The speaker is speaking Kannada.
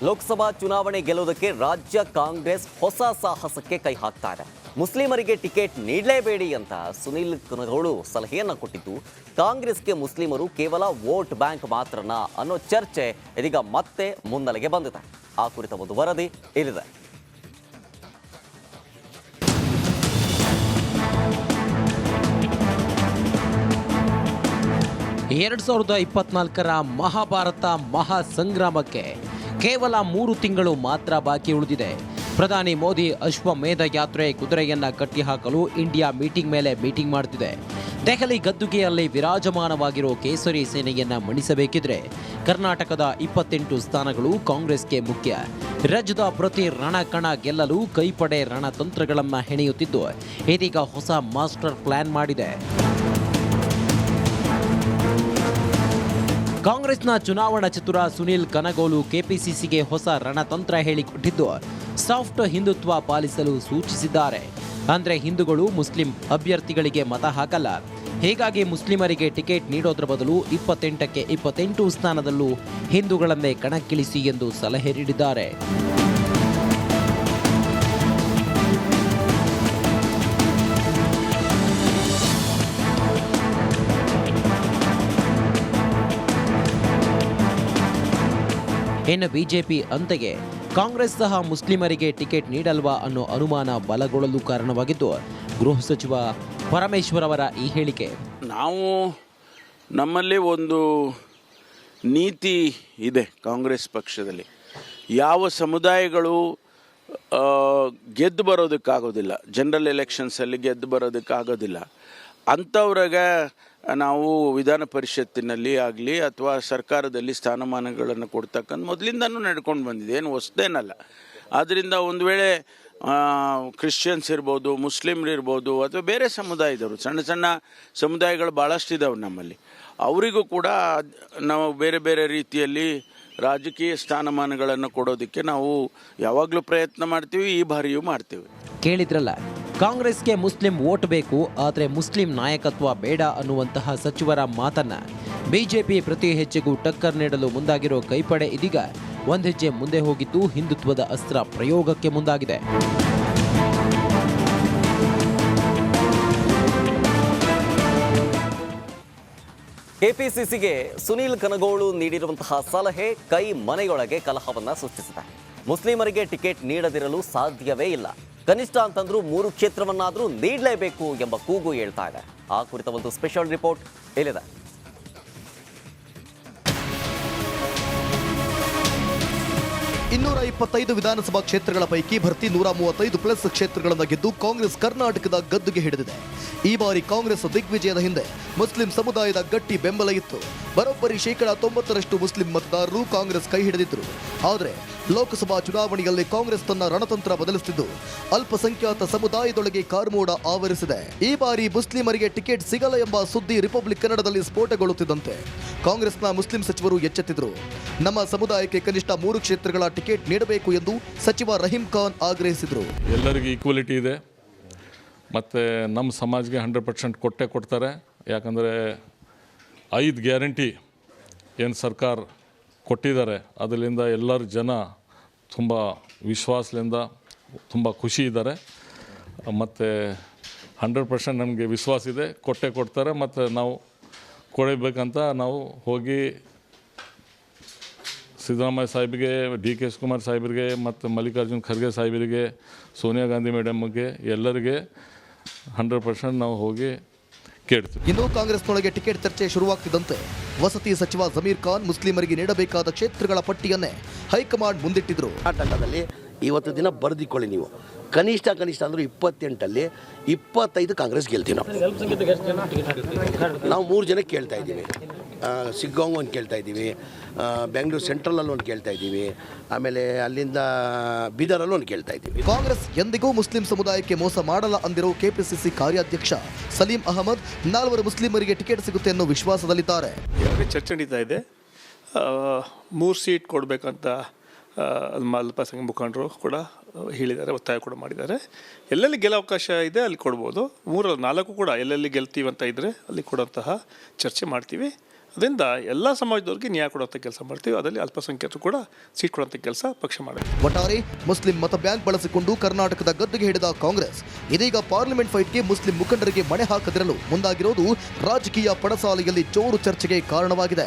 ಲೋಕಸಭಾ ಚುನಾವಣೆ ಗೆಲ್ಲುವುದಕ್ಕೆ ರಾಜ್ಯ ಕಾಂಗ್ರೆಸ್ ಹೊಸ ಸಾಹಸಕ್ಕೆ ಕೈ ಹಾಕ್ತಾ ಇದೆ. ಮುಸ್ಲಿಮರಿಗೆ ಟಿಕೆಟ್ ನೀಡಲೇಬೇಡಿ ಅಂತ ಸುನೀಲ್ ಕನಗೋಳು ಸಲಹೆಯನ್ನ ಕೊಟ್ಟಿದ್ದು, ಕಾಂಗ್ರೆಸ್ಗೆ ಮುಸ್ಲಿಮರು ಕೇವಲ ವೋಟ್ ಬ್ಯಾಂಕ್ ಮಾತ್ರನಾ ಅನ್ನೋ ಚರ್ಚೆ ಇದೀಗ ಮತ್ತೆ ಮುನ್ನೆಲೆಗೆ ಬಂದಿದೆ. ಆ ಕುರಿತ ಒಂದು ವರದಿ ಇಲ್ಲಿದೆ. ಎರಡು 2024 ಮಹಾಭಾರತ ಮಹಾ ಸಂಗ್ರಾಮಕ್ಕೆ ಕೇವಲ 3 ತಿಂಗಳು ಮಾತ್ರ ಬಾಕಿ ಉಳಿದಿದೆ. ಪ್ರಧಾನಿ ಮೋದಿ ಅಶ್ವಮೇಧ ಯಾತ್ರೆ ಕುದುರೆಯನ್ನ ಕಟ್ಟಿಹಾಕಲು ಇಂಡಿಯಾ ಮೀಟಿಂಗ್ ಮೇಲೆ ಮೀಟಿಂಗ್ ಮಾಡ್ತಿದೆ. ದೆಹಲಿ ಗದ್ದುಗೆಯಲ್ಲಿ ವಿರಾಜಮಾನವಾಗಿರೋ ಕೇಸರಿ ಸೇನೆಯನ್ನ ಮಣಿಸಬೇಕಿದ್ರೆ ಕರ್ನಾಟಕದ 28 ಸ್ಥಾನಗಳು ಕಾಂಗ್ರೆಸ್ಗೆ ಮುಖ್ಯ. ರಾಜ್ಯದ ಪ್ರತಿ ರಣಕಣ ಗೆಲ್ಲಲು ಕೈಪಡೆ ರಣತಂತ್ರಗಳನ್ನ ಹೆಣೆಯುತ್ತಿದ್ದು, ಇದೀಗ ಹೊಸ ಮಾಸ್ಟರ್ ಪ್ಲಾನ್ ಮಾಡಿದೆ. ಕಾಂಗ್ರೆಸ್ನ ಚುನಾವಣಾ ಚತುರ ಸುನೀಲ್ ಕನಗೋಲು ಕೆಪಿಸಿಸಿಗೆ ಹೊಸ ರಣತಂತ್ರ ಹೇಳಿಕೊಟ್ಟಿದ್ದು, ಸಾಫ್ಟ್ ಹಿಂದುತ್ವ ಪಾಲಿಸಲು ಸೂಚಿಸಿದ್ದಾರೆ. ಅಂದ್ರೆ ಹಿಂದೂಗಳು ಮುಸ್ಲಿಂ ಅಭ್ಯರ್ಥಿಗಳಿಗೆ ಮತ ಹಾಕಲ್ಲ, ಹೀಗಾಗಿ ಮುಸ್ಲಿಮರಿಗೆ ಟಿಕೆಟ್ ನೀಡೋದ್ರ ಬದಲು 28ಕ್ಕೆ 28 ಸ್ಥಾನದಲ್ಲೂ ಹಿಂದೂಗಳನ್ನೇ ಕಣಕ್ಕಿಳಿಸಿ ಎಂದು ಸಲಹೆ ನೀಡಿದ್ದಾರೆ. ಇನ್ನು ಬಿಜೆಪಿ ಅಂತೆಯೇ ಕಾಂಗ್ರೆಸ್ ಸಹ ಮುಸ್ಲಿಮರಿಗೆ ಟಿಕೆಟ್ ನೀಡಲ್ವಾ ಅನ್ನೋ ಅನುಮಾನ ಬಲಗೊಳ್ಳಲು ಕಾರಣವಾಗಿದ್ದು, ಗೃಹ ಸಚಿವ ಪರಮೇಶ್ವರ್ ಅವರ ಈ ಹೇಳಿಕೆ. ನಾವು ನಮ್ಮಲ್ಲಿ ಒಂದು ನೀತಿ ಇದೆ ಕಾಂಗ್ರೆಸ್ ಪಕ್ಷದಲ್ಲಿ. ಯಾವ ಸಮುದಾಯಗಳು ಗೆದ್ದು ಬರೋದಕ್ಕಾಗೋದಿಲ್ಲ, ಜನರಲ್ ಎಲೆಕ್ಷನ್ಸಲ್ಲಿ ಗೆದ್ದು ಬರೋದಕ್ಕಾಗೋದಿಲ್ಲ, ಅಂಥವ್ರಿಗೆ ನಾವು ವಿಧಾನ ಪರಿಷತ್ತಿನಲ್ಲಿ ಆಗಲಿ ಅಥವಾ ಸರ್ಕಾರದಲ್ಲಿ ಸ್ಥಾನಮಾನಗಳನ್ನು ಕೊಡ್ತಕ್ಕಂಥ ಮೊದಲಿಂದನೂ ನಡ್ಕೊಂಡು ಬಂದಿದೆ, ಏನು ಹೊಸದೇನಲ್ಲ. ಆದ್ದರಿಂದ ಒಂದು ವೇಳೆ ಕ್ರಿಶ್ಚಿಯನ್ಸ್ ಇರ್ಬೋದು, ಮುಸ್ಲಿಮ್ರಿರ್ಬೋದು, ಅಥವಾ ಬೇರೆ ಸಮುದಾಯದವರು, ಸಣ್ಣ ಸಣ್ಣ ಸಮುದಾಯಗಳು ಭಾಳಷ್ಟಿದ್ದಾವೆ ನಮ್ಮಲ್ಲಿ, ಅವರಿಗೂ ಕೂಡ ನಾವು ಬೇರೆ ಬೇರೆ ರೀತಿಯಲ್ಲಿ ರಾಜಕೀಯ ಸ್ಥಾನಮಾನಗಳನ್ನು ಕೊಡೋದಕ್ಕೆ ನಾವು ಯಾವಾಗಲೂ ಪ್ರಯತ್ನ ಮಾಡ್ತೀವಿ, ಈ ಬಾರಿಯೂ ಮಾಡ್ತೀವಿ. ಕೇಳಿದ್ರಲ್ಲ, ಕಾಂಗ್ರೆಸ್ಗೆ ಮುಸ್ಲಿಂ ವೋಟ್ ಬೇಕು, ಆದರೆ ಮುಸ್ಲಿಂ ನಾಯಕತ್ವ ಬೇಡ ಅನ್ನುವಂತಹ ಸಚಿವರ ಮಾತನ್ನ ಬಿಜೆಪಿ ಪ್ರತಿ ಹೆಜ್ಜೆಗೂ ಟಕ್ಕರ್ ನೀಡಲು ಮುಂದಾಗಿರೋ ಕೈಪಡೆ ಇದೀಗ ಒಂದು ಹೆಜ್ಜೆ ಮುಂದೆ ಹೋಗಿದ್ದು, ಹಿಂದುತ್ವದ ಅಸ್ತ್ರ ಪ್ರಯೋಗಕ್ಕೆ ಮುಂದಾಗಿದೆ. ಕೆಪಿಸಿಸಿಗೆ ಸುನೀಲ್ ಕನಗೋಳು ನೀಡಿರುವಂತಹ ಸಲಹೆ ಕೈ ಮನೆಯೊಳಗೆ ಕಲಹವನ್ನ ಸೃಷ್ಟಿಸಿದೆ. ಮುಸ್ಲಿಮರಿಗೆ ಟಿಕೆಟ್ ನೀಡದಿರಲು ಸಾಧ್ಯವೇ ಇಲ್ಲ, ಕನಿಷ್ಠ ಅಂತಂದ್ರೂ 3 ಕ್ಷೇತ್ರವನ್ನಾದರೂ ನೀಡಲೇಬೇಕು ಎಂಬ ಕೂಗು ಹೇಳ್ತಾ ಇದೆ. ಆ ಕುರಿತ ಒಂದು ಸ್ಪೆಷಲ್ ರಿಪೋರ್ಟ್ ಇಲ್ಲಿದೆ. 225 ವಿಧಾನಸಭಾ ಕ್ಷೇತ್ರಗಳ ಪೈಕಿ ಭರ್ತಿ 135+ ಕ್ಷೇತ್ರಗಳನ್ನು ಗೆದ್ದು ಕಾಂಗ್ರೆಸ್ ಕರ್ನಾಟಕದ ಗದ್ದುಗೆ ಹಿಡಿದಿದೆ. ಈ ಬಾರಿ ಕಾಂಗ್ರೆಸ್ ದಿಗ್ವಿಜಯದ ಹಿಂದೆ ಮುಸ್ಲಿಂ ಸಮುದಾಯದ ಗಟ್ಟಿ ಬೆಂಬಲ ಇತ್ತು. ಬರೋಬ್ಬರಿ 90% ಮುಸ್ಲಿಂ ಮತದಾರರು ಕಾಂಗ್ರೆಸ್ ಕೈ ಹಿಡಿದಿದ್ರು. ಆದರೆ ಲೋಕಸಭಾ ಚುನಾವಣೆಯಲ್ಲಿ ಕಾಂಗ್ರೆಸ್ ತನ್ನ ರಣತಂತ್ರ ಬದಲಿಸುತ್ತಿದ್ದು, ಅಲ್ಪಸಂಖ್ಯಾತ ಸಮುದಾಯದೊಳಗೆ ಕಾರ್ಮೋಡ ಆವರಿಸಿದೆ. ಈ ಬಾರಿ ಮುಸ್ಲಿಮರಿಗೆ ಟಿಕೆಟ್ ಸಿಗಲ್ಲ ಎಂಬ ಸುದ್ದಿ ರಿಪಬ್ಲಿಕ್ ಕನ್ನಡದಲ್ಲಿ ಸ್ಫೋಟಗೊಳ್ಳುತ್ತಿದ್ದಂತೆ ಕಾಂಗ್ರೆಸ್ನ ಮುಸ್ಲಿಂ ಸಚಿವರು ಎಚ್ಚೆತ್ತಿದ್ರು. ನಮ್ಮ ಸಮುದಾಯಕ್ಕೆ ಕನಿಷ್ಠ 3 ಕ್ಷೇತ್ರಗಳ ಟಿಕೆಟ್ ನೀಡಬೇಕು ಎಂದು ಸಚಿವ ರಹೀಂ ಖಾನ್ ಆಗ್ರಹಿಸಿದರು. ಎಲ್ಲರಿಗೂ ಈಕ್ವಾಲಿಟಿ ಇದೆ ಮತ್ತು ನಮ್ಮ ಸಮಾಜಕ್ಕೆ 100% ಕೊಟ್ಟೇ ಕೊಡ್ತಾರೆ. ಯಾಕಂದರೆ 5 ಗ್ಯಾರಂಟಿ ಏನು ಸರ್ಕಾರ ಕೊಟ್ಟಿದ್ದಾರೆ, ಅದರಿಂದ ಎಲ್ಲರ ಜನ ತುಂಬ ವಿಶ್ವಾಸದಿಂದ ತುಂಬ ಖುಷಿ ಇದ್ದಾರೆ. ಮತ್ತು 100% ನಮಗೆ ವಿಶ್ವಾಸ ಇದೆ, ಕೊಟ್ಟೇ ಕೊಡ್ತಾರೆ. ಮತ್ತು ನಾವು ಕೊಡಬೇಕಂತ ನಾವು ಹೋಗಿ ಸಿದ್ದರಾಮಯ್ಯ ಸಾಹೇಬ್ರಿಗೆ, ಡಿ ಕೆ ಶಿವಕುಮಾರ್ ಸಾಹೇಬ್ರಿಗೆ ಮತ್ತು ಮಲ್ಲಿಕಾರ್ಜುನ್ ಖರ್ಗೆ ಸಾಹೇಬರಿಗೆ, ಸೋನಿಯಾ ಗಾಂಧಿ ಮೇಡಮ್ಗೆ ಎಲ್ಲರಿಗೆ 100% ನಾವು ಹೋಗಿ ಕೇಳ್ತೀವಿ. ಇನ್ನು ಕಾಂಗ್ರೆಸ್ನೊಳಗೆ ಟಿಕೆಟ್ ಚರ್ಚೆ ಶುರುವಾಗ್ತಿದ್ದಂತೆ ವಸತಿ ಸಚಿವ ಜಮೀರ್ ಖಾನ್ ಮುಸ್ಲಿಮರಿಗೆ ನೀಡಬೇಕಾದ ಕ್ಷೇತ್ರಗಳ ಪಟ್ಟಿಯನ್ನೇ ಹೈಕಮಾಂಡ್ ಮುಂದಿಟ್ಟಿದ್ರು. ಕರ್ನಾಟಕದಲ್ಲಿ ಇವತ್ತು ದಿನ ಬರೆದಿಕೊಳ್ಳಿ ನೀವು, ಕನಿಷ್ಠ ಅಂದ್ರೆ 28ಅಲ್ಲಿ 25 ಕಾಂಗ್ರೆಸ್ ಗೆಲ್ತೀವಿ. ನಾವು 3 ಜನಕ್ಕೆ ಕೇಳ್ತಾ ಇದ್ದೀವಿ. ಸಿಗ್ಗಾಂವ್ ಒಂದು ಕೇಳ್ತಾ ಇದ್ದೀವಿ, ಬೆಂಗಳೂರು ಸೆಂಟ್ರಲಲ್ಲಿ ಒಂದು ಕೇಳ್ತಾ ಇದ್ದೀವಿ, ಆಮೇಲೆ ಅಲ್ಲಿಂದ ಬೀದರಲ್ಲಿ ಒಂದು ಕೇಳ್ತಾ ಇದ್ದೀವಿ. ಕಾಂಗ್ರೆಸ್ ಎಂದಿಗೂ ಮುಸ್ಲಿಂ ಸಮುದಾಯಕ್ಕೆ ಮೋಸ ಮಾಡಲ್ಲ ಅಂದಿರೋ ಕೆಪಿಸಿಸಿ ಕಾರ್ಯಾಧ್ಯಕ್ಷ ಸಲೀಂ ಅಹಮದ್ 4 ಮುಸ್ಲಿಮರಿಗೆ ಟಿಕೆಟ್ ಸಿಗುತ್ತೆ ಅನ್ನೋ ವಿಶ್ವಾಸದಲ್ಲಿದ್ದಾರೆ. ಚರ್ಚೆ ನಡೀತಾ ಇದೆ. 3 ಸೀಟ್ ಕೊಡಬೇಕಂತ ಅಲ್ಪಸಂಖ್ಯಾತ ಮುಖಂಡರು ಕೂಡ ಹೇಳಿದ್ದಾರೆ, ಒತ್ತಾಯ ಕೂಡ ಮಾಡಿದ್ದಾರೆ. ಎಲ್ಲೆಲ್ಲಿ ಗೆಲ್ಲೋ ಅವಕಾಶ ಇದೆ ಅಲ್ಲಿ ಕೊಡ್ಬೋದು. 3-4 ಕೂಡ ಎಲ್ಲೆಲ್ಲಿ ಗೆಲ್ತೀವಿ ಅಂತ ಇದ್ದರೆ ಅಲ್ಲಿ ಕೊಡುವಂತಹ ಚರ್ಚೆ ಮಾಡ್ತೀವಿ. ಅದರಿಂದ ಎಲ್ಲ ಸಮಾಜದವ್ರಿಗೆ ನ್ಯಾಯ ಕೊಡುವಂಥ ಕೆಲಸ ಮಾಡ್ತೀವಿ. ಅದರಲ್ಲಿ ಅಲ್ಪಸಂಖ್ಯಾತರು ಕೂಡ ಸೀಟ್ ಕೊಡುವಂಥ ಕೆಲಸ ಪಕ್ಷ ಮಾಡುತ್ತೆ. ಒಟ್ಟಾರೆ ಮುಸ್ಲಿಂ ಮತ ಬ್ಯಾಂಕ್ ಬಳಸಿಕೊಂಡು ಕರ್ನಾಟಕದ ಗದ್ದುಗೆ ಹಿಡಿದ ಕಾಂಗ್ರೆಸ್ ಇದೀಗ ಪಾರ್ಲಿಮೆಂಟ್ ಫೈಟ್ಗೆ ಮುಸ್ಲಿಂ ಮುಖಂಡರಿಗೆ ಮಣೆ ಹಾಕದಿರಲು ಮುಂದಾಗಿರೋದು ರಾಜಕೀಯ ಪಡಸಾಲೆಯಲ್ಲಿ ಜೋರು ಚರ್ಚೆಗೆ ಕಾರಣವಾಗಿದೆ.